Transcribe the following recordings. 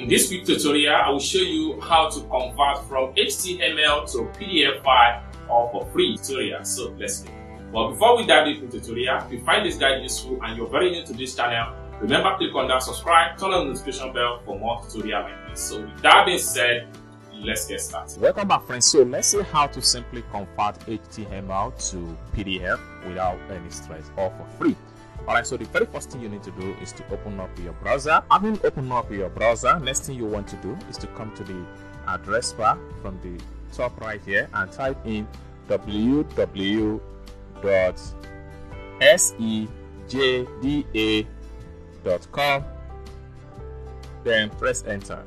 In this quick tutorial, I will show you how to convert from HTML to PDF file all for free tutorial. So let's go. But before we dive into the tutorial, if you find this guide useful and you're very new to this channel, remember click on that subscribe, turn on the notification bell for more tutorial like this. So with that being said, let's get started. Welcome back, friends. So let's see how to simply convert HTML to PDF without any stress or for free. Alright, so the very first thing you need to do is to open up your browser. Having opened up your browser, next thing you want to do is to come to the address bar from the top right here and type in www.sejda.com, then press enter.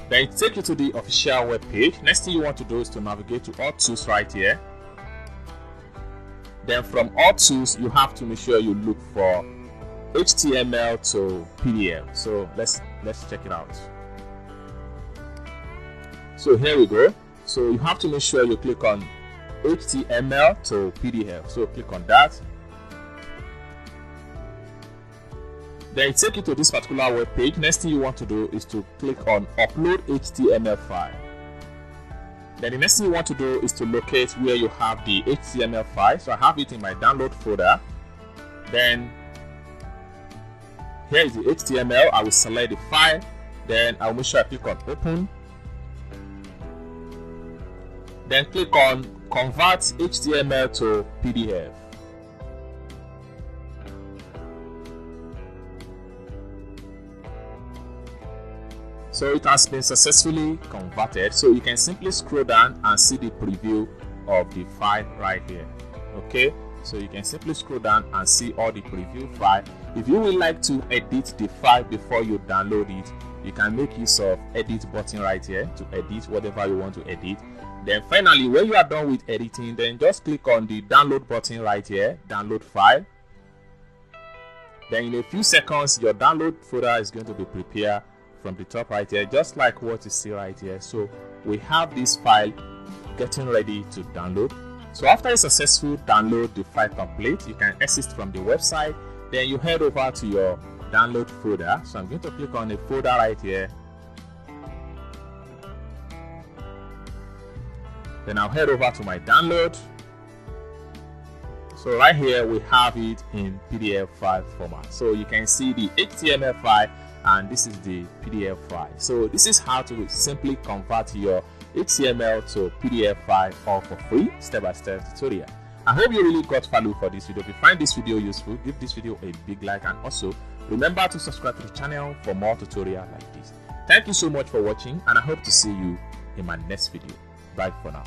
Then it takes you to the official web page. Next thing you want to do is to navigate to all tools right here. Then from all tools, you have to make sure you look for HTML to PDF. So let's check it out. So here we go. So you have to make sure you click on HTML to PDF. So click on that. Then it takes you to this particular web page. Next thing you want to do is to click on upload HTML file. Then the next thing you want to do is to locate where you have the HTML file. So I have it in my download folder. Then here is the HTML. I will select the file. Then I will make sure I click on open. Then click on convert HTML to PDF. So it has been successfully converted. So you can simply scroll down and see the preview of the file right here. Okay, so you can simply scroll down and see all the preview file. If you would like to edit the file before you download it, you can make use of edit button right here to edit whatever you want to edit. Then finally, when you are done with editing, then just click on the download button right here, download file. Then in a few seconds, your download folder is going to be prepared from the top right here, just like what you see right here. So we have this file getting ready to download. So after a successful download, the file complete, you can exit from the website. Then you head over to your download folder. So I'm going to click on a folder right here. Then I'll head over to my download. So right here we have it in PDF file format. So you can see the HTML file and this is the PDF file. So this is how to simply convert your HTML to PDF file all for free, step-by-step tutorial. I hope you really got value for this video. If you find this video useful, give this video a big like and also remember to subscribe to the channel for more tutorials like this. Thank you so much for watching and I hope to see you in my next video. Bye for now.